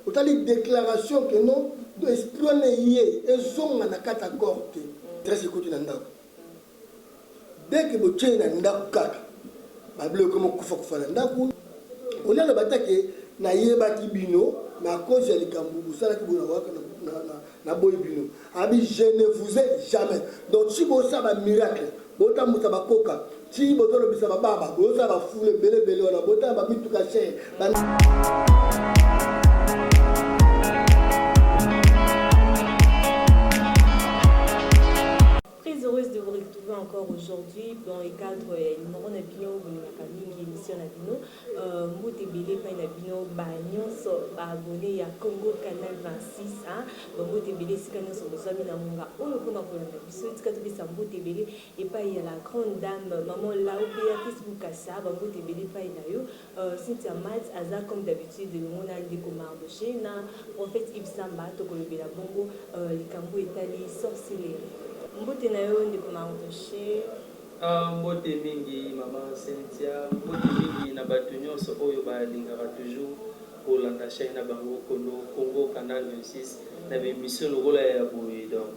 autant les déclarations que non esprit on est yé et zong na kata corte très écoute na ndako dès que boche na ndako kaka bablo comme kufa kufa na ndako on a le batake na yeba kibino na cause ya likambu sala ki bona waka na boy bino abi je ne vous ai jamais donc si bo ça ba miracle bota muta bakoka si boto lo bisa baba bo ça ba foule bele ona bota ba mituka cher. Heureuse de vous retrouver encore aujourd'hui dans le cadre numéro de Bino, qui émission à Bino. Mouté Bélé, pas na Bino, Bagnon, abonné à Congo Canal 26. Mouté Bélé, si nous sommes amis dans mon gars, on le connaît pour la mission. Tu as vu ça, Mouté Bélé, et pas il y a la grande dame, maman là où il y a Facebook à ça, Mouté Bélé, pas il y a eu. Cynthia Matt, Azar, comme d'habitude, on a des commandes de chez na. Prophète Yves Samba, Tokolo Bela Bongo, les Cambo Italie, sorcellerie. Mbote na yo ndiko na ngoshe mbote mingi mama Cynthia mbote mingi na bato nyonso oyo balingaka toujours kolanda chaîne na bango Congo Canal 26 na émission lokola ya boye donc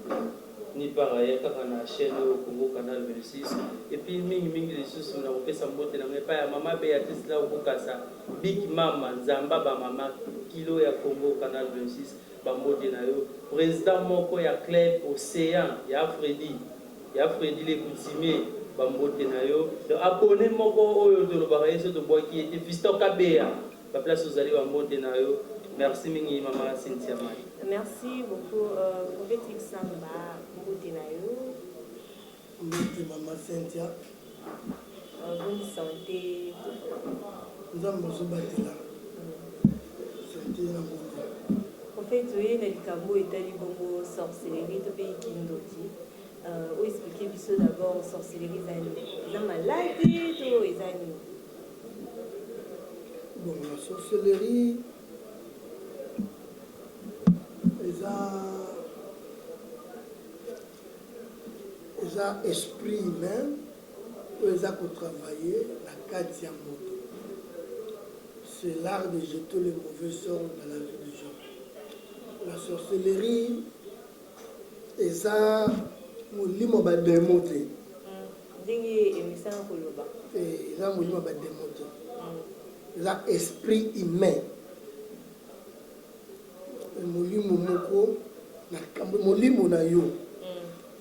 ni pareil kaka na chaîne au Congo Canal 26 et puis mingi lisusu na kopesa mbote na ngepa ya mama Beatrice la okokasa Big Mama Nzamba ba mama kilo ya Congo Canal 26 bambote na yo président moko ya club Océan ya Freddy les coutumiers bambote na yo donc abonné moko oyo de lobaka yeso to boy qui était Fiston Kabea ba place aux allez bambote na yo merci mingi mama Cynthia Mai merci beaucoup Prophète Samba mbote na yo mbote mama Cynthia bonne santé nzambo zobatela santé na bongo. En fait, oui, il y a des cambo et des bongo sorcellerie, tout pays qui nous dit. Où expliquer d'abord sorcellerie, ils ont maladie, tout, ils ont. Bon, la sorcellerie, ils ont esprit humain, ils ont travaillé la 4e moto. C'est l'art de jeter les mauvais sorts dans la vie des gens. La sorcellerie, et ça, molimo ba démonter. Dingi émission koloba. Et ça molimo ba démonter. Ça esprit humain. Molimo moko na kambo molimo na yo.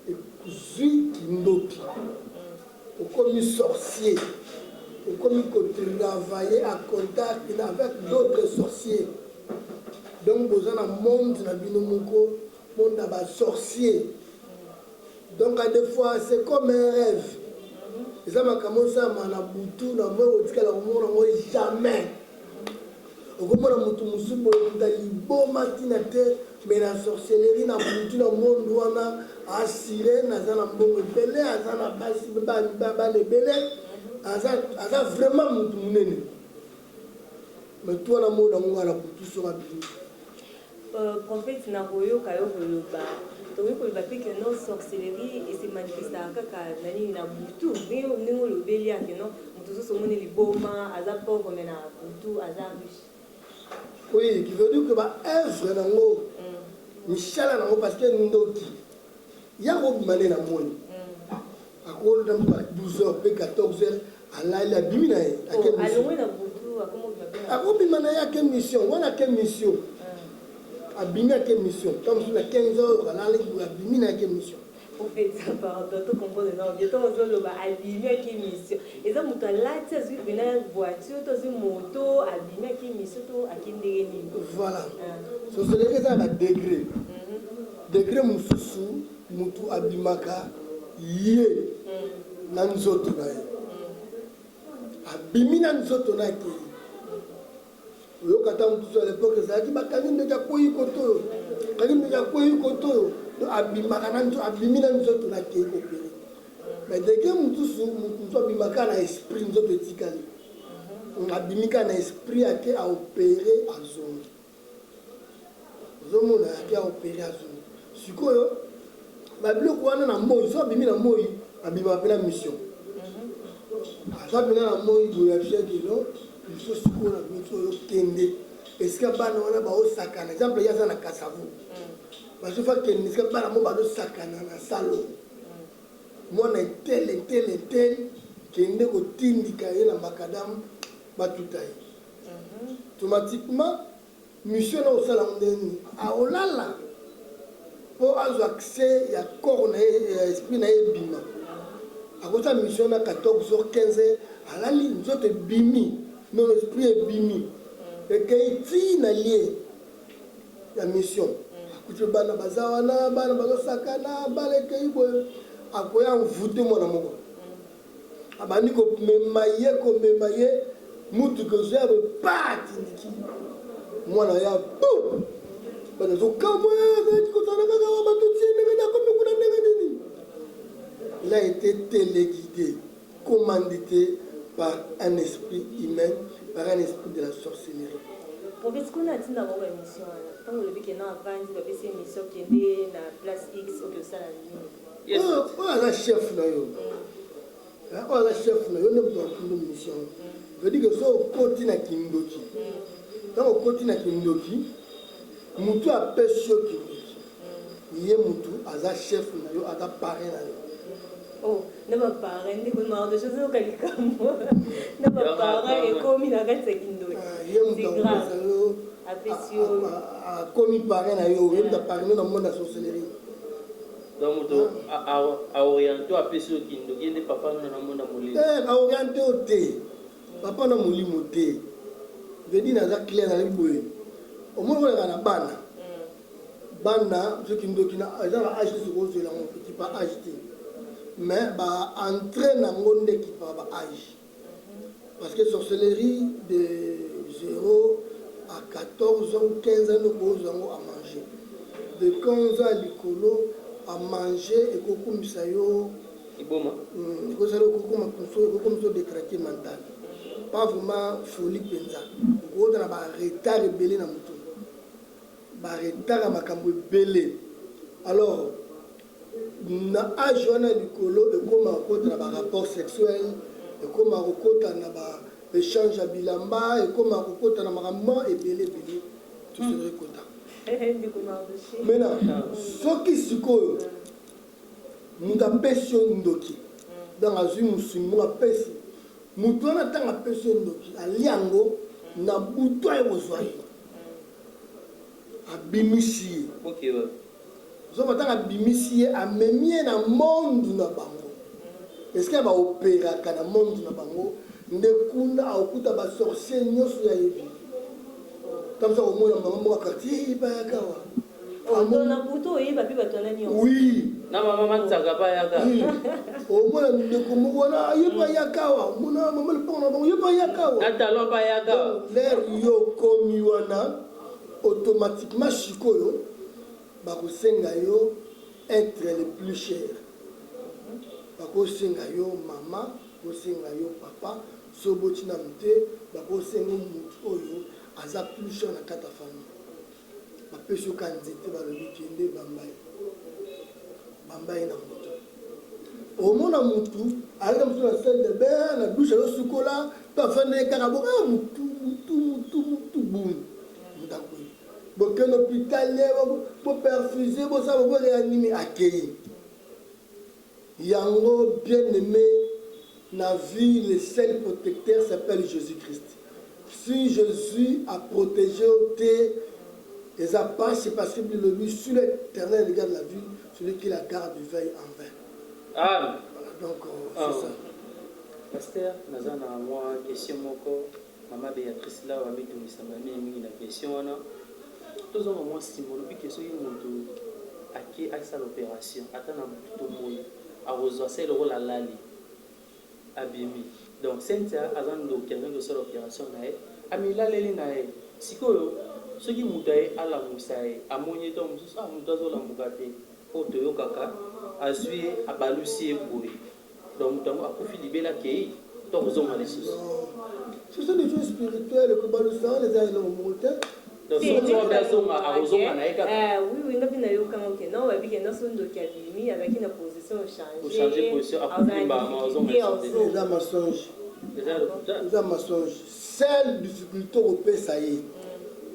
Et kuzui kindoki. Comme sorcier. Comme travailler à contact avec d'autres sorciers. Donc, vous avez un monde de sorcier. Donc, à des fois, c'est comme un rêve. Et ça m'a commencé à m'anabutu, jamais. Au moment mais la sorcellerie, na butu, na monde, na sirène, na bongo belé, na basi, belé, na vraiment mutu munene. Mais toi, na monde, on a la butu sur la butu. Prophète Naroyo Kayo Koloba, Koloba fait que non sorcellerie et c'est manifesté à Kaka Nani na Boutou, mais nous le bélia que non, nous tous sommes les boma, Aza pauvre mais na Boutou, Aza riche. Oui, qui veut dire que ma œuvre dans l'eau, Michel a parce que nous d'autres, il y a un mané dans le monde. À cause de 12h, 14h, à la bimina. À quelle mission? On a quelle mission? Abîmer quelle mission? Comme sur la 15 heures, à abîmer quelle mission? On fait ça par d'autres comprendre non, bientôt on doit abîmer quelle mission. Et ça, nous avons là, tu as une voiture, tu as une moto, abîmer quelle mission, à quel degré? Voilà. Ce serait que ça a degré. Degré mususu, mutu abimaka, yé, nanzoto na ye. Abimi nanzoto na ye. Yo kata mutu à l'époque ça dit bakani ndeja koyi koto kani ndeja koyi koto do abimaka nanzo abimina nzoto na ke opéré mais dès que mutu abimaka na esprit nzoto etikali on abimika na esprit ake a opérer à zone zomona ake a opérer à zone sikoyo babiloko wana na moi so abimi na moi abima pe la mission ça bina na moi do ya chef de l'eau il faut sikoyo na mutu yo kende esika bana wana baosakana exemple ya aza na kasavu bazofa kende esika bana mo bazosakana na salo mwana etele kende kotindika ye na makadamu batuta ye automatiquement mission na osala ndeni aolala mpo azwa accès ya corps na ye ya esprit na ye ebima akosa mission na 14h15 alali nzoto ebimi non esprit ebimi ekei ti na lie ya mission akuti bana baza wana bana bazosakana bana ekei boye akoya mvute mwana moko abandi komema ye mutuka ozoya bepatindiki mwana ya bu banazokamwa azalaki kosala kaka wa batotiendenge nakomi kuna ndenge nini. Il a été téléguidé, commandité par un esprit humain, par un esprit de la sorcellerie. Est-ce qu'on a dit dans votre émission, quand vous l'avez dit avant, vous avez fait une émission qui est dans la place X ou que ça la nuit? Oh, la chef na yo. Oh, la chef na yo, ne peut pas une mission. Je dis que ça au côté na kindoki. Dans au côté na kindoki, mutu a pêché kindoki. Yé mutu aza chef na yo, aza parrain na yo. Oh, ne va pas rendre compte de choses au Calicamo. Ne va pas rendre comme il a resté kindoki. C'est grave. A commis parrain na yo, il a parrainé dans le monde de la sorcellerie. Donc, à orienter à Pessoa Kindo, il n'est pas dans le monde de Mouli. À orienter au thé, papa n'a mouli moté. Je dis dans la claire dans les bouées. Au moins, on a la banne. Banna, ce qui me dit, ils ont acheté ce gros, c'est là, on peut pas acheter. Mais, bah, entrer dans le monde qui parle âge. Parce que sorcellerie de 0 à 14 ans, 15 ans, nous avons à manger. De 15 ans à l'écolo, à manger et comme ça yo comme ça décraqué mental pas vraiment folie penza on a ba retard rebelle na mutu ba retard makambo belé alors na âge wana likolo et comme akota na ba rapport sexuel et comme akota na ba échange à bilamba et comme akota na makambo ebele tout se récolta. Maintenant, ce qui se passe, nous avons pêché ndoki. Dans la zone musulmane, nous avons pêché. Nous avons pêché ndoki. À Liango, nous avons bouton et rosoyer. À Bimisie. Ok. Nous avons Bimisie à Mémien dans le monde na bango. Est-ce qu'il y a un opéra dans le monde na bango? Nous avons un sorcier nyosu ya yebi. Comme ça, au moins, on a quartier, il va y avoir. On a plutôt eu papi batonani. Oui. Na maman tsagaba yaka. Au moins, on a eu pas yakawa. On a maman le pont, on a eu pas yakawa. Na talon pas yaka. L'air yo comme yuana, automatiquement chikoyo, bako senga yo être le plus cher. Bako senga yo maman, bako senga yo papa, sobotina mute, bako senga mutu oyo. Aza plus cher na kata famille. Ba peso kanzete ba lobi kende bambaye na moto. Au mona mutu, ala mutu na salle de bain na douche au chocolat, to fane karabo mutu boum. Mutakoi. Bo ken hôpital bo perfuser bo sa bo réanimer accueillir. Yango bien-aimé na vie le seul protecteur s'appelle Jésus-Christ. Si Jésus a protégé les apaches, c'est parce que lui, sur l'éternel regarde la vie, celui qui la garde veille en vain. Ah, voilà, donc c'est ça. Pasteur, nous avons une question. Maman Béatrice là, on a mis une question. Nous avons une symbolique que ce qui a fait l'opération. Attends, tout le monde a reçu le rôle à l'ali. Abimi. Donc, Cynthia, avant de quelqu'un de cette opération, Amila Lelinae, Siko, ce qui moudaye à la moussaï, à Moniton, à Moudazo la Mougate, au Toyokaka, à Zoué, à Balussi et Bouré. Donc, nous avons profité de Bela Kei, Torzon à l'Essus. Ce sont des choses spirituelles que Balussan, les aïeux au Moulta. Donc, si on a besoin à Roson, oui, nous avons eu un non, avec une notion de cabine, avec une position changée. Pour changer de position, à les mensonges. Les mensonges. Seule difficulté au pays, ça y est.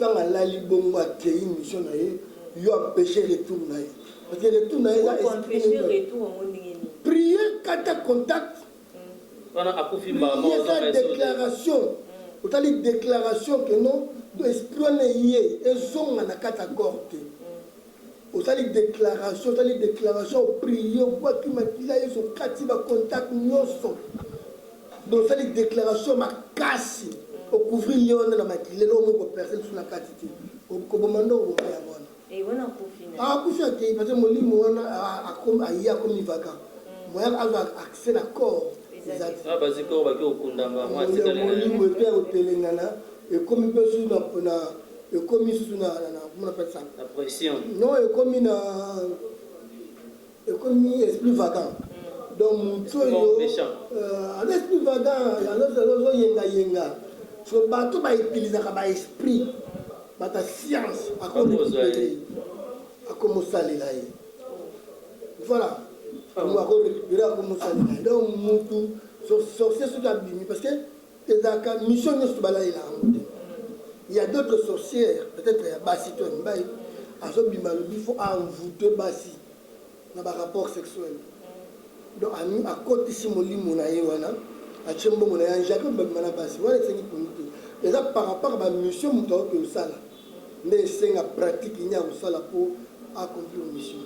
tant à la libongo a créé une mission na ye yo empêcher retour na ye parce que retour na ye pour empêcher retour au monde prier kata contact wana akufi ba déclaration otali déclaration que non do esprit na ye ezonga na kata corte otali déclaration prier kwa kimakila yeso kati ba contact nyonso donc otali déclaration makasi au couvrir lion na makile lo mo personne sur la quantité ko bomando ko ya bona et wana kufina kufi ake parce que molimo wana akom aya comme vaka moya ava accès d'accord exact basi ko ba ko kundanga moi c'est molimo pe otelengana et comme pe sur na et comme sur na comment on appelle ça la pression non et comme esprit vagant donc muto yo l'esprit vagant alors yenga so bato ba utilisaka ba esprit bata science akomosalela ye voilà akorécupérer akomosalela ye donc mutu sorcier soki abimi parce que ezalaka mission nyonso balalela yango te il y a d'autres sorcières peut-être ya basi to ya mibali azobima lobi faut envoûter basi na barapport sexuel donc akotisi molimo na ye wana atie mbongo na ye jacques babima na basi wana esengi pongi te eza par rapport ba mission moto aoke osala nde esenga pratique ini ya kosala mpo accomplir mission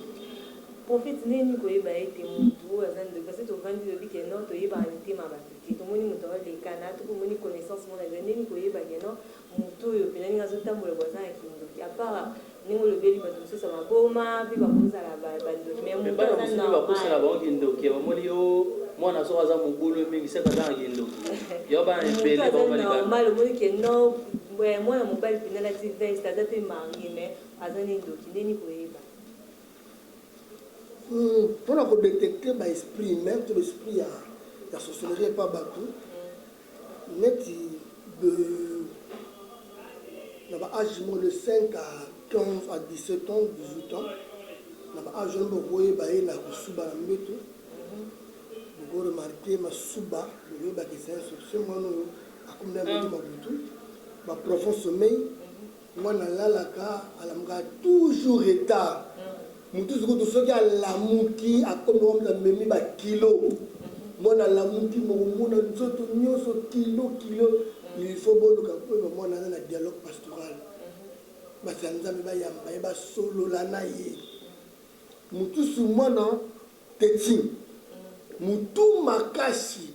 prophète neni koyeba ete motu azande parce que tovandi lobi ke non toyebaka mitema bato te tomoni moto alekana tokomoni connaissance mona neni koyeba ke non motu oyo mpena ndenge azotambola bwaza ya kindoki apart ndenge olobeli bato mosusu maboma mpe bakozala bandoki mais motu bakosala bango kindoki bamoni yo mwana soko aza mobulu mingi seka aza na kindoki yo bana ebele normal omoni ke non mwana mobali mpena alati veste aza mpe marie mais aza ne ndoki ndeni koyeba mpona kodétecte baesprit humain to l'esprit ya sorcellerie epa bato neti na baage mo de 5 à 15 à 17 ans 18 ans na baage ono bokoyeba ye na kosuba na mbeto bokoremarke masuba bokoyebaka eza sorcier mwana oyo akomi na mbeto mabutu baprofond sommeil mwana alalaka alamukaka toujours retard mutu sikutu soki alamuki akomi wamla memi bakilo mwana alamuki mokomona nzoto nyonso kilo il faut boluka mpo mwana aza na dialogue pastoral basi ya nzambe bayamba ye basolola na ye mutusu mwana teti mutu makasi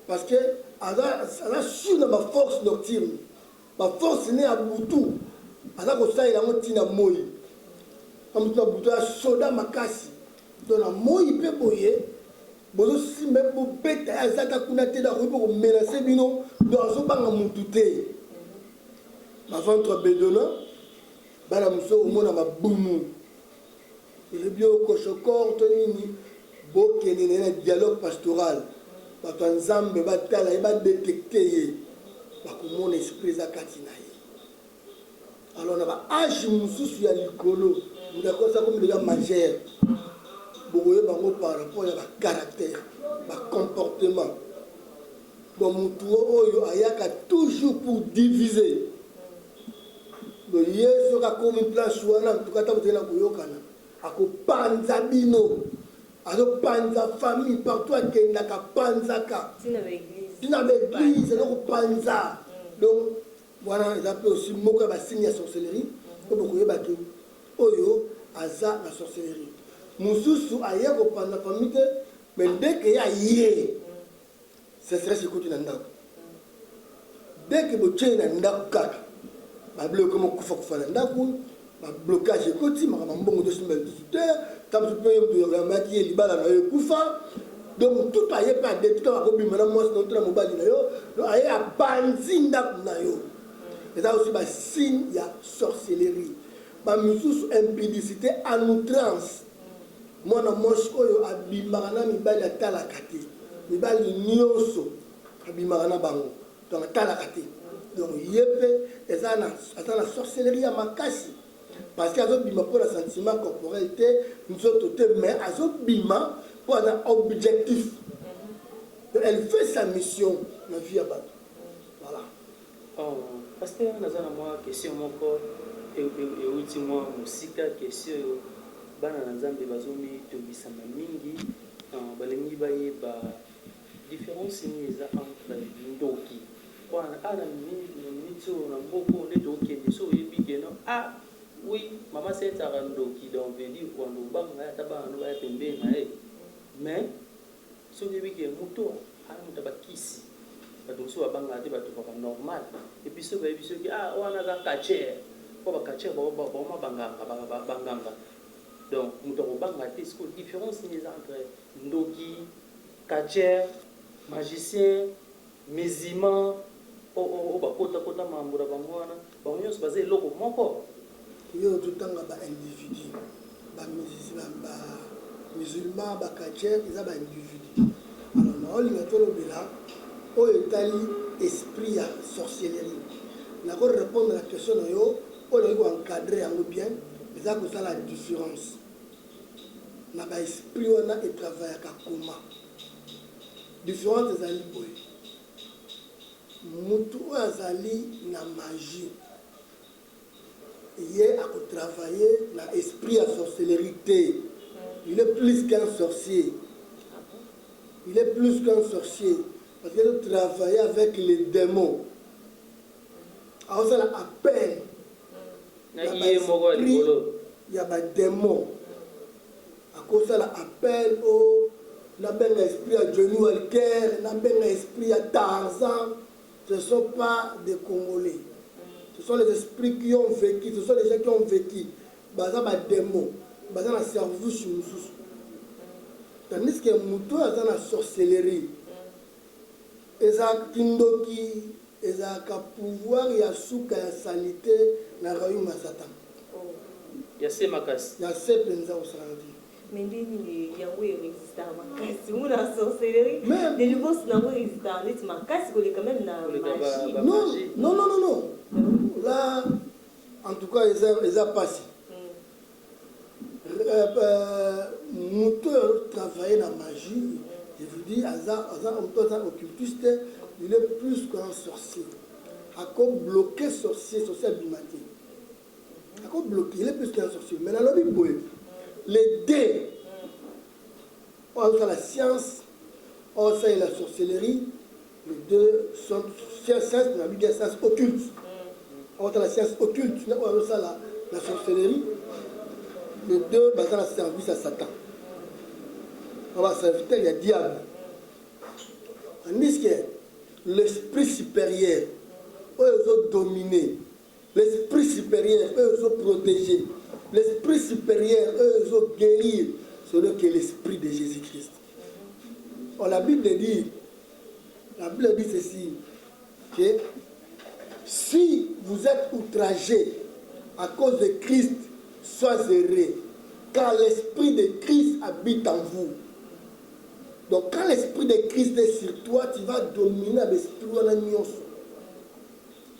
parce que aza sur na baforce nocturne baforce ne ya butu aza kosalela yango ntina moi amutu na butu ya soda makasi donc na moi mpe boye bozosimba bobeta ye azaka kuna te na koyebi komenase bino donc azobanga mutu te baventre bedona bana mosusu omona mabumu elebi okoshokor to nini bokende na ye na dialogue pastoral bato ya nzambe batala ye badétecte ye bakomona esprit eza kati na ye alors na baage mosusu ya likolo mudakosa komi deja majeur bokoyeba bango par rapport ya bacaractère bacomportement bon mutu oyo ayaka toujours pour diviser donc ye soki akomi place wana ntuka ntango tena koyokana akopanza bino azopanza famille partout akendaka panzaka tina baeglise azokopanza donc wana eza mpe aussi moko ya basigne ya sorcellerie po bokoyebaki oyo aza na sorcellerie mosusu aye kopanza famille te mais ndeke ye aye seserese ekoti na ndako ndeke botyei na ndako kaka babiloko mokufa kufa na ndako bablocage ekoti makambo mbongo tosimba lisusu te tamosu mpe yamaki ye libala na yo ekufa donc tout aye mpe ade tout akobima na mwasi na tona mobali na yo donc aye apanzi ndako na yo eza aussi basigne ya sorcellerie bamisusu impudicité en outrance mwana mwasi oyo abimaka na mibali atalaka te mibali nyonso abimaka na bango donc atalaka te donc ye mpe eza na sorcellerie ya makasi parce que azobima mpo na sentiment corporel te nzoto te mais azobima mpo aza objectif donc elle fait sa mission na vie ya bato voilà. Pasteur, nous avons une question encore. Et aussi, moi, musique, question. Bana Nzambe bazomi tobisama mingi. Balengi ba différence ni eza entre ndoki. Kwa ana mitso na mboko ne doki biso yebike no. Ah, oui, maman c'est un ndoki donc veut dire quand on banga ya taba no ya pembe na e. Mais so yebike muto ana mutabakisi. Bato abanga te bato ba normal et puis so ba biso ki ah wana za kacher ko ba kacher ba banganga donc muto banga te ce que différence ni entre ndoki kacher magicien musulman o ba kota mambura bangwana ba nyos baze loko moko yo tutanga ba individu ba musulman ba kacher ils ba individu alors na olinga tolo bela au Italie esprit à sorcellerie. La pour répondre à la question yo, on doit encadrer en bien, mais ça c'est la différence. Na ba esprit on a et travail à comment. Différence des ali boy. Mutu azali na magie. Il est à travailler na esprit à sorcellerie. Il est plus qu'un sorcier. Il est plus qu'un sorcier. Parce qu'il travaille avec les démons. Alors ça l'appelle. Il y a des démons. À cause ça l'appelle au l'esprit à Johnny Walker, l'esprit à Tarzan. Ce ne sont pas des Congolais. Ce sont les esprits qui ont vécu. Ce sont les gens qui ont vécu. Basant des démons. Basant la cerveau sur nous. Tandis que Moutou a dans la sorcellerie. Eza kindoki, eza ka pouvoir ya suka ya salité na royaume Satan. Ya se makasi. Ya se penza au saladi. Mais ndeni yango résistant makasi ou la sorcellerie. Les nouveaux nango résistant net makasi ko quand même na magie. Non. Là en tout cas eza passé. Moteur travailler la magie. Je vous dis, un occultiste, il est plus qu'un sorcier. À quoi bloquer sorcier abîmaté. À quoi bloquer, il est plus qu'un sorcier. Mais dans la Bible, les dés, on a la science, on a la sorcellerie, les deux sont sciences, la Bible est science occulte. On a la science occulte, on a la sorcellerie, les deux basent le service à Satan. On va servir le diable. Tandis que l'esprit supérieur, eux ont dominé. L'esprit supérieur, eux ont protégé. L'esprit supérieur, eux ont guéri. C'est l'esprit de Jésus-Christ. La Bible dit ceci, que si vous êtes outragé à cause de Christ, soyez heureux, car l'esprit de Christ habite en vous. Donc quand l'esprit de Christ est sur toi, tu vas dominer l'esprit de la nyonso.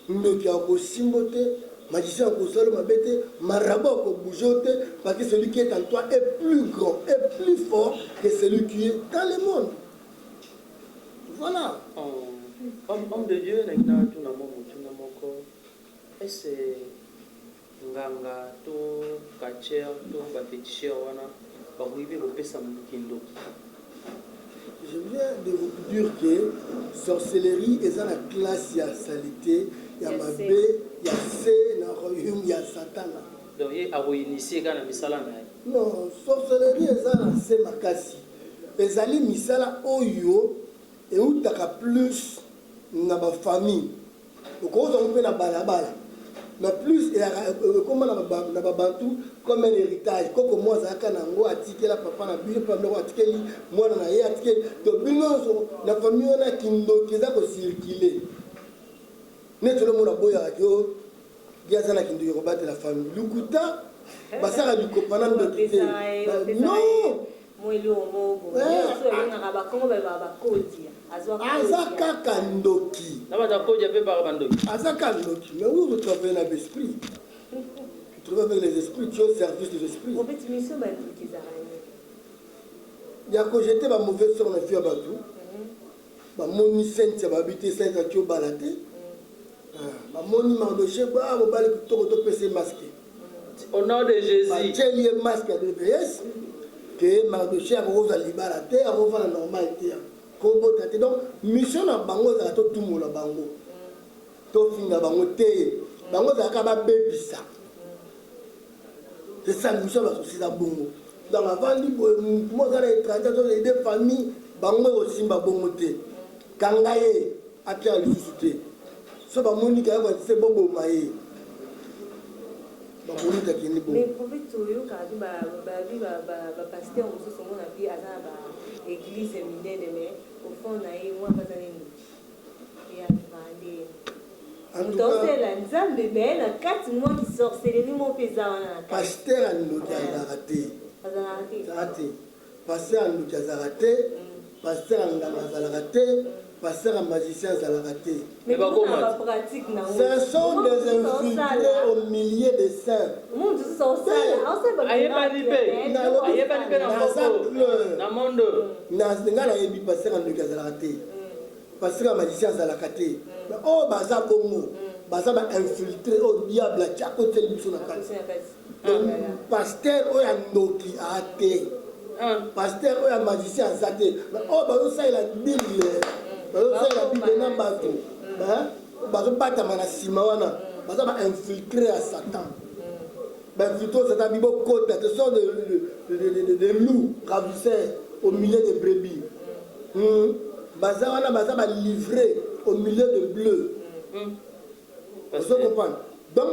Donc il y a aussi magicien au sol, marabout au bougeote, parce que celui qui est en toi est plus grand, est plus fort que celui qui est dans le monde. Voilà. Homme de Dieu, est-ce nganga to kacher to bapeticher wana bakuibe bopesa mukindo? Je viens de vous dire que sorcellerie est dans la classe, il y a salité, il y a mabé, il y a C, il y a Satan. Donc il y a initié quand misala na. Non, sorcellerie est dans la C makasi. Les alliés misala oyo et où t'as plus na ba famille. Donc on peut na balabala. Mais plus comment na ba bantu comme un héritage. Koko moi zaka nango atike la papa na bino pa ndoko atike moi na ye atike to bino la famille on a kindo kiza ko circuler. Ne tout le monde a boya yo giaza na kindo yo battre la famille. Lukuta basara du kopana ndo kite. Non. Moi le homo. Na ba kongo ba kodia. Azaka kandoki. Azaka kandoki. Mais où vous trouvez l'esprit? Tu trouves avec les esprits, tu es au service des esprits. En fait, mission va être qui il y a que j'étais ma mauvaise soeur, on a fait à Batou. Ma moni sainte, ça va habiter sainte à Tio Balaté. bamoni Mardoché ba mobali kitoko pese masque au nom de Jésus batieli ye masque ya DPS que Mardoché akoza libala te akovana normal te kobota te donc mission na bango ezala totumola bango tofinga bango te bango ezalaka babebisa c'est ça mission basosisa bongo donc avandi moto aza na étranger azoaide famille bango ekosimba bongo te kanga ye apia lisusu te so bamoni kaya batise boboma ye bamoni kakende bongo. Mais prophète oyo kadi bapaster mosusu mona mpe aza na baéglise minene mais au fond na ye mwa baza nini ya vande moto osala nzambe me na kati mwa kisorcellerie mo mpe eza wana na kati paster andoki azalaka te azala te paster andoki azalaka te paster anganga azalaka te pasteur à magicien azalaka te. Mais comment pratique na ce sont des infiltrés au milieu des saints. Mundu sosala ayebani pe na moko na mondo na ngala yebi pasteur andoki azalaka te pasteur à magicien azalaka te mais oh baza bongo baza ba infiltré au diable a côté biso na kati pasteur oyo andoki ate pasteur oyo magicien azate oh bazosalela bible bazosalela bible na bato bazobatama na nsima wana baza bainfiltré ya satan bainfiltré satan bibokota ce sont des loups ravisseurs au milieu de brebis baza wana baza balivré au milieu de bleu ozo comprendre donc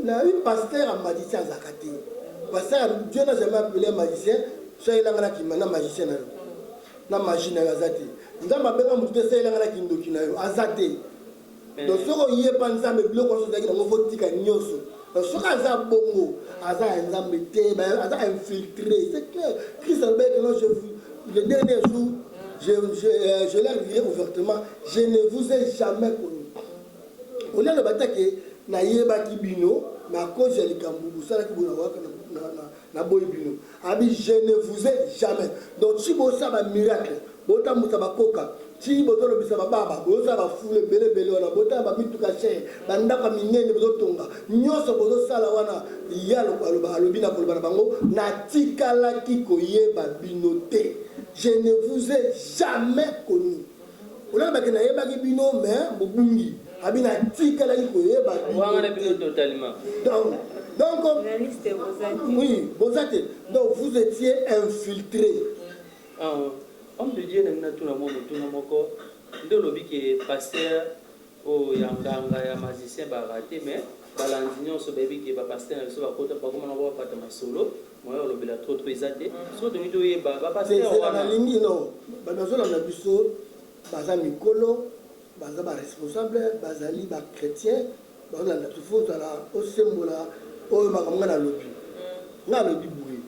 na une pasteur à magicien azalaka te pasteur Dieu n'a jamais appelé magicien soki elanga kima na magicien na yo na magie na yo aza te nzambe abenga motu te soki elanga kindoki na yo aza te donc soki oyepa nzambe biloko nyonso ozalaki nango fotika nyonso soki aza bongo aza ya nzambe te aza infiltré c'est clair Christ alobaki non le dernier jour je leur dirai ouvertement je ne vous ai jamais connu olia alobaki ke nayebaki bino na cause ya likambo bosalaki boyo nawaka na boyi bino abi je ne vous ai jamais donc si bosala miracle botambusa bakoka ti botolobisa bababa bozala bafule belebele wana botala bamituka chere bandaka minene bozotonga nyonso bozosala wana ya alobi na koloba na bango natikalaki koyeba bino te je ne vous ai jamais connu olakabaki nayebaki bino mais bobungi abi natikalaki koyeba bino totalement donc oui, donc vous étiez infiltré. Homme de Dieu n'a tout le monde, de l'objet qui est pasteur au yanganga ya magicien baraté mais balandignon ce bébé qui est pasteur sur la côte pas comment on va pas de solo moi on l'objet trop exaté so de nous y ba pasteur c'est la ligne non bazo la biso baza mikolo baza ba responsable bazali ba chrétien bazo la faut la au sembola oyo makambo nga nalobi nga nalobi boye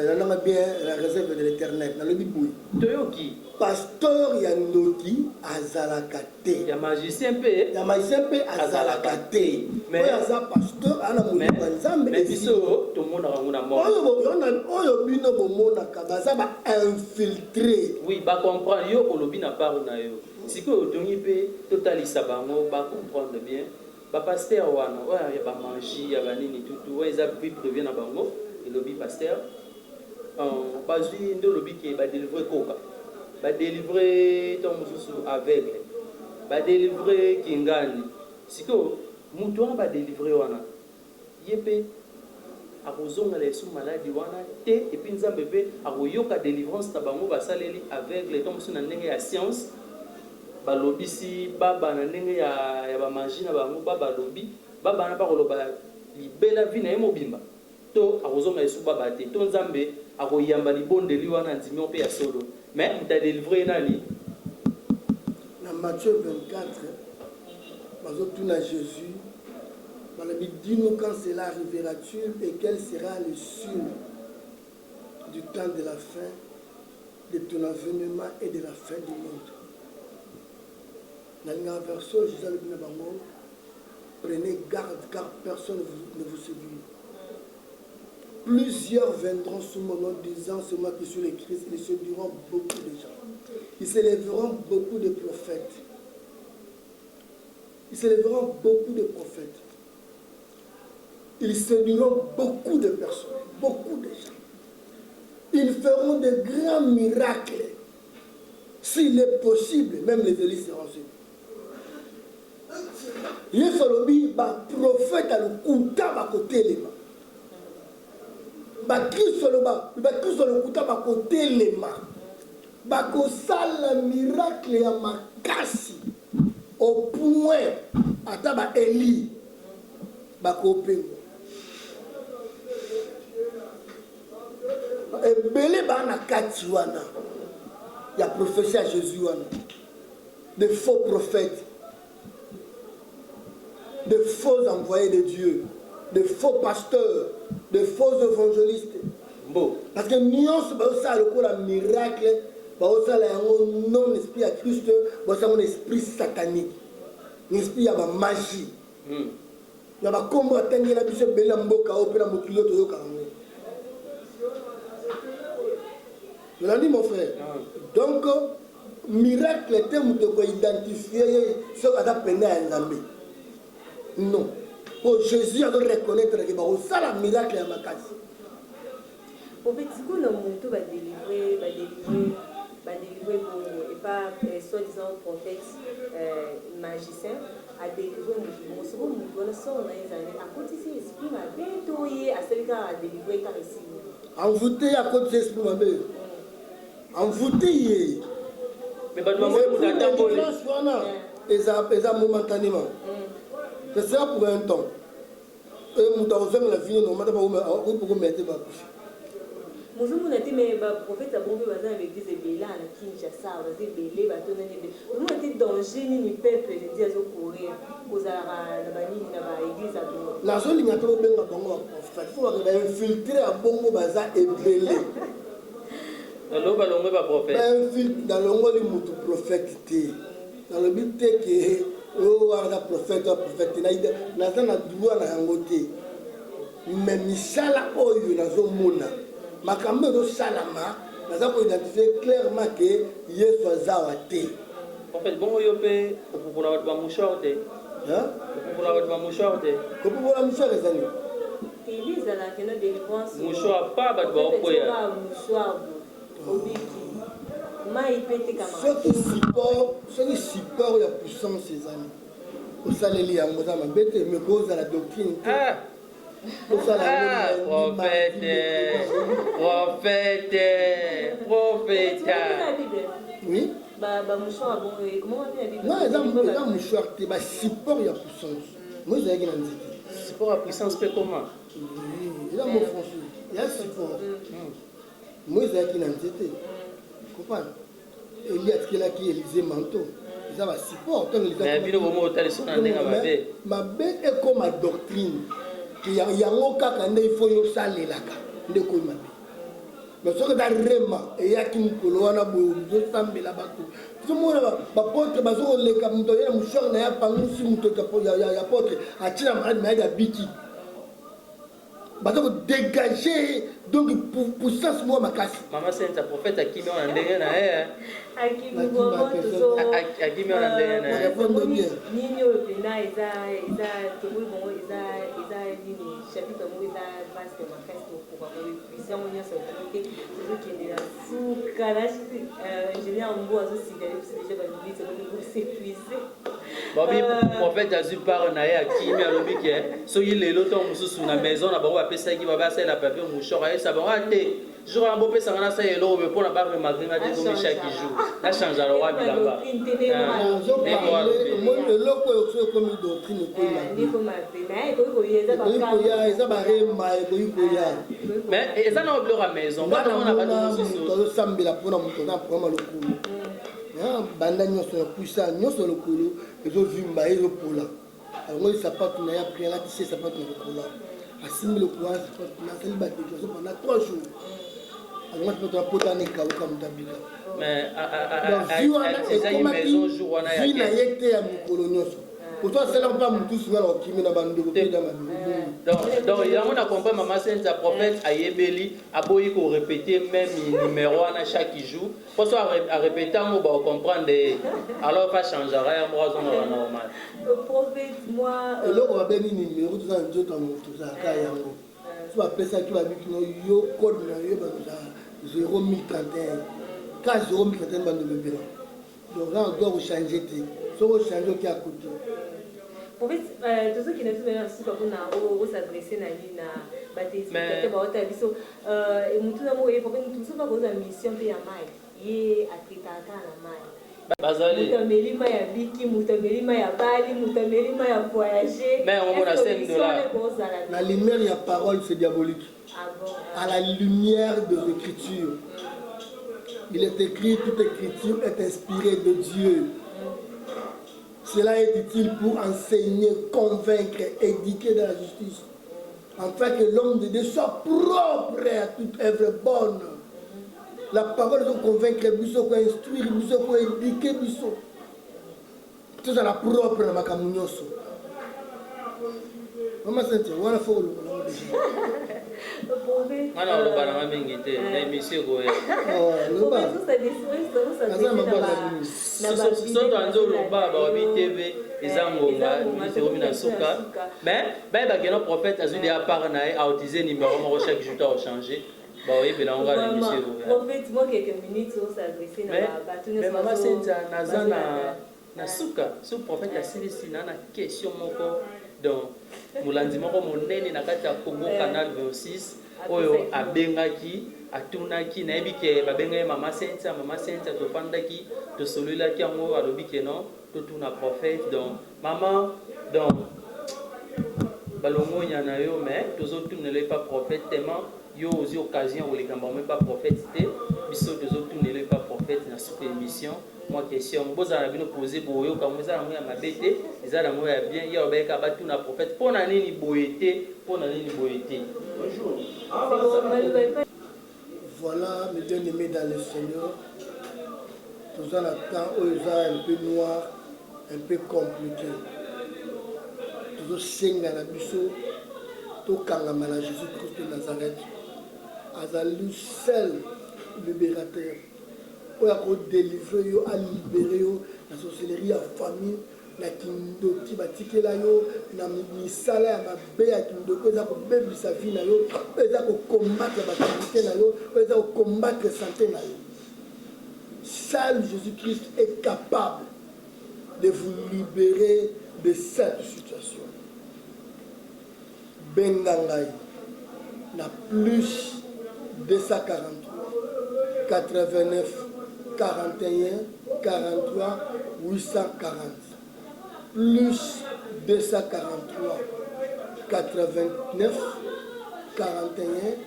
nalanga bien la réserve de l'éternel nalobi boye toyoki pasteur ya ndoki azalaka te ya magicien mpe azalaka te oyo aza pasteur ana molimo ya nzambe biso tomonaka yango na mort oyo bino bomonaka baza bainfiltré oui bacomprendre yo olobi na part na yo sikoyo otongi mpe totalisa bango bacomprendre bien pasteur wana oya ya magie ya banini tutu oyo eza bible revient na bango elobi pasteur bazwi nde olobi ke badélivre koka badélivre ntango mosusu aveugle badélivre kingani sikoyo motu wana badélivre wana ye mpe akozongela esu maladi wana te epuis nzambe mpe akoyoka délivrance na bango basaleli aveugle ntango mosusu na ndenge ya science balobisi baba na ndenge ya bamagie na bango baba lobi baba na bakoloba libela vi na ye mobimba to akozonga esu baba te to nzambe akoyamba libondeli wana ndimi mpe ya solo mais moto adélivre nani na Matthieu 24 bazotuna Jésus balobi dis-nous quand cela arrivera-tu et quel sera le signe du temps de la fin de ton avènement et de la fin du monde. Dans la version, Jésus a dit prenez garde car personne ne vous séduit. Plusieurs viendront sous mon nom disant c'est moi qui suis le Christ. Ils séduiront beaucoup de gens. Ils s'élèveront beaucoup de prophètes. ils s'élèveront beaucoup de prophètes. Ils séduiront beaucoup de personnes, beaucoup de gens. Ils feront de grands miracles. S'il est possible, même les élites seront suivis. Yesu alobi ba prophète alukuta bakotelema. Ba Kristo loba, ba Kristo lokuta bakotelema. Bakosala miracle ya makasi au point ata ba Eli bakopenga. Ebele ba na kati wana ya prophétie à Jésus wana. De faux prophètes, de faux envoyés de Dieu, de faux pasteurs, de faux évangélistes. Bon. Parce que nous ça le miracle, ça un non esprit à Christ, ça un esprit satanique, un esprit à magie. Il y a un combat qui a été belé en boca au père Mokilo de Yokarangé. Je l'ai dit mon frère. Donc, miracle est un mot pour identifier ce qu'on a peine à enlever. Non. Pour Jésus a de reconnaître que ça la miracle à ma case. Au fait, si on a monté va délivrer pour et pas soi-disant prophète magicien à délivrer mon second mouvement son à côté c'est esprit ma bientôt à celui qui a délivré car ici. Envoûté à côté esprit ma belle. Envoûté. Mais pas de moment où ils ont momentanément. C'est ça pour un temps. Et nous avons fait la vie, nous avons mettre ma bouche. Nous avons dit, mais le prophète a bombé avec des Béla, à Kinshasa, des Bélé, nous avons été danger, ni peuple, je dis à ce courir, aux Arabes, à l'église à Bongo. La zone n'a pas bien à Bongo, il faut infiltrer à Bongo Baza et Bélé. Dans le monde, il y a prophète. Dans le but que le prophète, il y a un droit à côté. Mais Mishala Oyo, dans le monde, makambo do salama, nous avons identifié clairement que Yesu azawate. En fait, bon yo pe pour la ba mouchoir de. Hein? Pour la ba mouchoir de. Pour la mouchoir les amis. Ils à la finale des dépenses. Mouchoir pas ba ba okoya. Mouchoir obiki. Mai pete kama. Ce qui support la puissance ces amis. Au saleli ya ngozama bete me cause la doctrine. Ah. Prophète. Oui. Mouchoir, comment on dit non, ils ont mouchoir, c'est support à puissance. Moi, j'ai dit support à puissance, c'est comment? Oui, ils ont mon français. Il y a support. Moi, j'ai dit l'entité. Comprends? Il y a ce qu'il a qui Élisée Manteau. Ils ont un support. Mais il y a un moment où tu as ma bête est comme ma doctrine. Il y a un cas il faut y aller là. Mais ce que rema et ya qui mukolo wana bo sambela bato tout le monde ba porte bazo le kamuto ya mushor na ya pangusi muto ya porte atira malade mais ya biki bato dégager donc pour ça moi makasi maman c'est un prophète à qui on a ndenge na eh à qui nous voyons toujours à qui on a ndenge na répondre bien nini o pena eza temu bon eza nini chapitre mo eza vaste makasi pour puissant on y a sur côté qui est là sous calage ingénieur en bois aussi c'est déjà dans l'église c'est épuisé Bobby prophète Jésus parle na ya qui mi alobi ke so il est l'autre mususu na maison na bango apesa ki baba ça la papier mouchoir et ça va até jour en beau pesa na ça yelo mais pour na ba remarquer na de comme chaque jour na change alors wa bilamba moi le loco est comme une doctrine mais ça n'a pas la maison pas on a pas de sambela pour na mutona pour ma lokulu banda nyonso ya puisa nyonso lokulu ezovimba ezopola yango sapatu na ya pri alatisi sapatu na lokola asimbi lokolo nasali badéclaration pendant 3 jours yango sapatu apotana ekauka moto abika vi na ye te ya mikolo nyonso Pour toi, c'est là pas mon tout souvent qui me n'a pas de côté dans ma donc il y a on a compris maman c'est un prophète à Yebeli a boy ko répéter même numéro à chaque jour pour soit à répéter on va comprendre alors pas changer rien moi on normal prophète moi et là on va bien numéro tout ça tout ça ka yango tu vas appeler ça tu vas dire que yo code na yo ba 01031 ka 01031 ba de bébé donc là on doit changer so changer qui à côté. En fait, tout ce qui n'est pas sur pour s'adresser à l'ina, baptisé, baota biso, et mutu na mo e pour nous tous pas cause mission pe ya mai, ye atritaka na mai. Bazali. Mutameli mai ya biki, mutameli mai ya bali, mutameli mai ya voyager. Mais on a $5. La lumière de la parole c'est diabolique. Ah bon. À la lumière de l'écriture. Il est écrit, toute écriture est inspirée de Dieu. Cela est utile pour enseigner, convaincre, éduquer dans la justice, afin que l'homme de Dieu soit propre à toute œuvre bonne. La parole est convaincre, pour instruire, pour éduquer, tout ça la propre dans ma camunioso. Maman Cynthia, on a fait le alors le banana mingité na monsieur goya so tanzo loba ba bi TV ezangonga misero mina suka mais ba gena prophète azui de part na a utiliser numéro mo chaque jour à changer ba oui belanga na monsieur goya prophète moi quelques minutes on s'adresser na batu mais maman Cynthia nazana na suka so prophète a silisi na question moko donc molandi moko monene na kati ya Congo Canal 26 oyo abengaki atunaki nayebi ke babengai mama Cynthia tofandaki tosololaki yango alobi ke non totuna prophète donc maman donc balongonya na yo mais tozotunela pas prophète tellement yo ozi occasion olekamba même pas prophète te biso tozotunela pas prophète na suka émission moi question bozala bino poser boyo comme ça na ya mabete ezala mo ya bien ya obeka batu na prophète pona nini boyete bonjour voilà mes bien-aimés dans le Seigneur tout ça temps où ils un peu noir un peu compliqué tout senga na biso to kangama na Jésus-Christ de Nazareth azali seul libérateur pour délivrer yo, à libérer yo, la sorcellerie, la famille, la kindoti, batikela yo, na misala ya mabe ya kindoko, eza ko bebisa vie na yo, eza ko combattre la activité na yo, eza ko combattre la santé na yo. Seul Jésus-Christ est capable de vous libérer de cette situation. Bengangai na plus 243 89 41 43 840 plus 243 89 41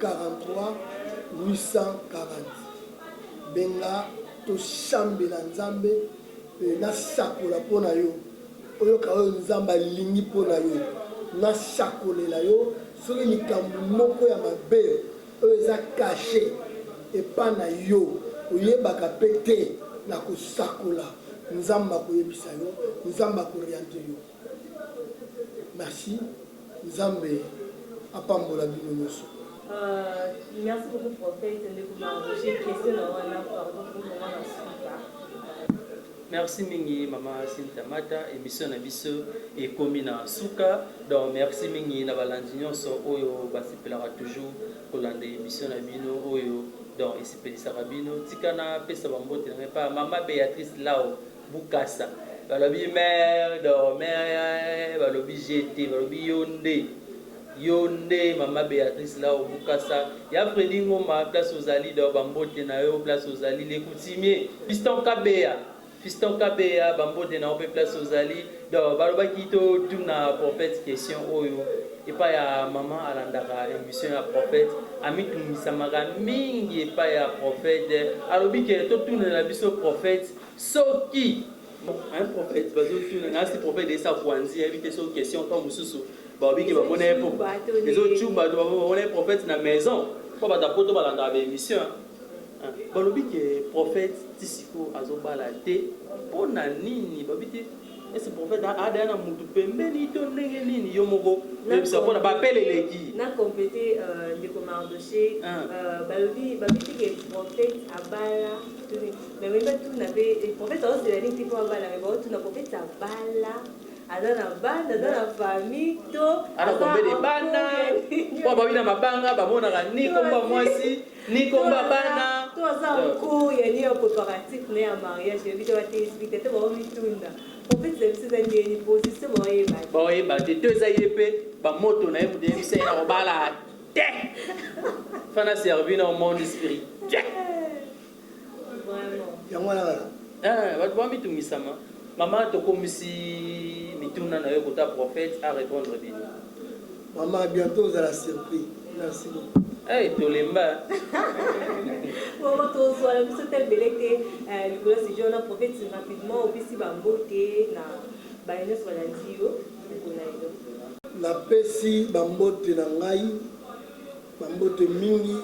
43 840 benga to shambela nzambe na sakola pona yo oyoka oyo nzambe alingi pona yo na sakolela yo soki likambo moko ya mabe oyo eza caché epa na yo oyebaka pe te na kosakola nzambe akoyebisa yo nzambe akoriente yo merci nzambe apambola bino nyonso. Merci beaucoup prophète j'ai une question merci mingi mama Cynthia Mata émission na biso ekomi na suka donc merci mingi na balandi nyonso oyo basepelaka toujours kolanda émission na bino oyo donc esepelisaka bino tika na pesa bambote na pa mama Béatrice Lao Bukasa balobi mère donc mère balobi GT balobi yonde mama Béatrice Lao Bukasa ya Fredi Ngoma place ozali donc bambote na yo place ozali les coutumiers Fiston Kabea bambote na ope place ozali donc balobaki to tuna prophète question oyo epa ya maman alandaka émission ya prophète amitungisamaka mingi epa ya prophète alobi ke totunela biso prophète soki un prophète bazotuna nasi prophète esa kwanzi evite so question to mususu babiki bamona epo ezochumba to bamona prophète na maison po batapoto balandaka ba émission balobi ke prophète tisiko azobala te mpona nini babi te ese prophète ada na mutu pembeni to ndenge nini yo moko yebisa mpona bapele eleki na complété ndeko Mardoché balobi ke prophète abala mais même tuna pe prophète ozela nini mpo abala mais baotuna prophète abala aza na bana aza na famille to anakombele bana po babina mabanga bamonaka ni komba mwasi ni komba bana to aza nko ya ni ya préparatif na ya mariage yebi te batelexplique te baomitunda prophète zebiso eza ndeni position baoyeba te to eza ye mpe bamoto na ye moto yebisa ye na kobala te fana servi na monde spirituel yango wana kaka bato bamitungisama mama tokomisi mituna na yo kota prophète à répondre bini maman bientôt ozala surpris merci beaucoup tolemba Maman tozwala biso te ebele te likolo séjour na prophète rapidement opesi bambote na baye nyonso balandi yo mpona yo napesi bambote na ngai bambote mingi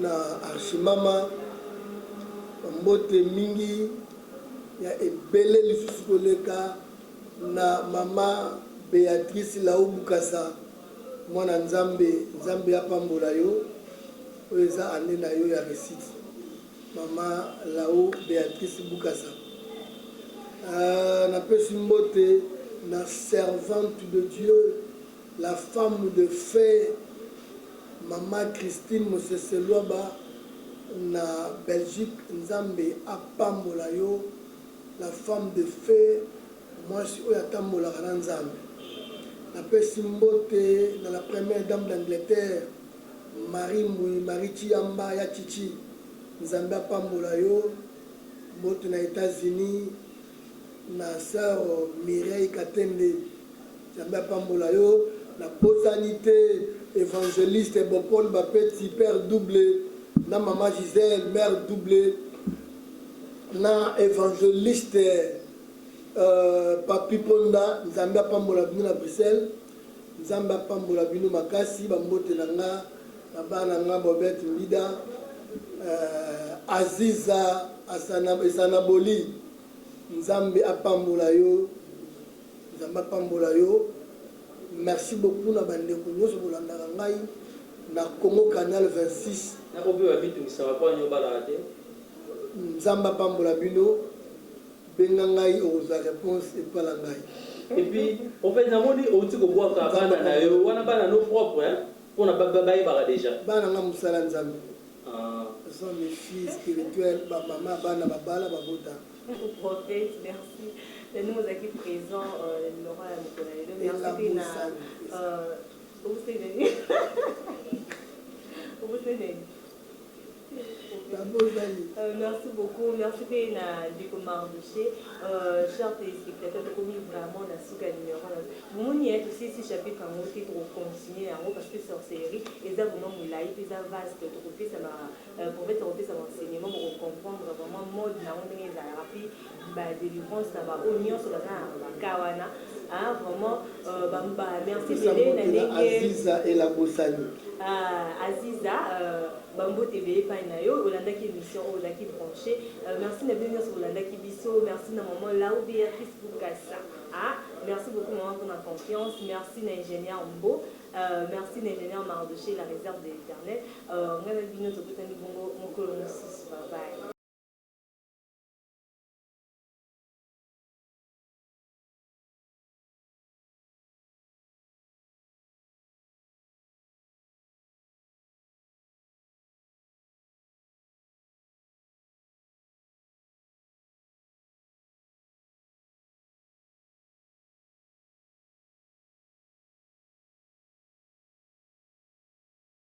na archimama bambote mingi ya ebele lisusu koleka na mama Béatrice Laubukasa mwana nzambe apambola yo oyo eza ane na yo ya réussite mama Lao Béatrice Bukasa napesi mbote na servante de Dieu la femme de fer mama Christine Moseselwaba na Belgique nzambe apambola yo la femme de fer mwasi oyo atambolaka na nzambe napesi mbote na la première dame d'Angleterre Marie Chiamba ya Chichi nzambe apambola yo mbote na États-Unis na sœur Mireille Katende nzambe apambola yo na bosanité évangéliste Bopol Bapeti père doublé na maman Gisèle mère doublée na évangéliste Papi Ponda nzambe apambola bino na Bruxelles nzambe apambola bino makasi bambote na nga na bana nga Bobette Mbida Aziza Esanaboli nzambe apambola yo merci beaucoup na bandeko nyonso bolandaka ngai na Congo Canal 26 nzambe apambola bino benga ngai okozwa réponse epala ngai et puis en fait namoni outi kobwaka bana na yo wana bana no propre mpona bayebaka déjà bana nga mosala nzambe ce sont mes filles spirituelles bamama bana babala babota prophète merci nous ozalaki présent lora ya mokolo lelo merci mpe merci beaucoup, merci Péna Ndeko Mardoché. Chers téléspectateurs, de commis vraiment la souka numéro 1. Vous y êtes aussi si chapitre en haut titre continuer en haut parce que sorcellerie et ça vraiment moulaï, et ça vaste, de refait ça m'a pour faire refait ça enseignement pour comprendre vraiment mode na on est à rapide, délivrance ça va oignon sur la kawana. Vraiment merci Bélé Aziza et la Bossani. Aziza Bambo TV Painayo, Olanda qui émission, Olanda qui branché. Merci de venir sur Olanda qui biso. Merci de maman Lao Béatrice Bukasa. Merci beaucoup maman pour la confiance. Merci l'ingénieur Mbo. Merci l'ingénieur Mardoché, la réserve de l'Éternel. On va venir sur Bongo Mokolo 6. Bye bye.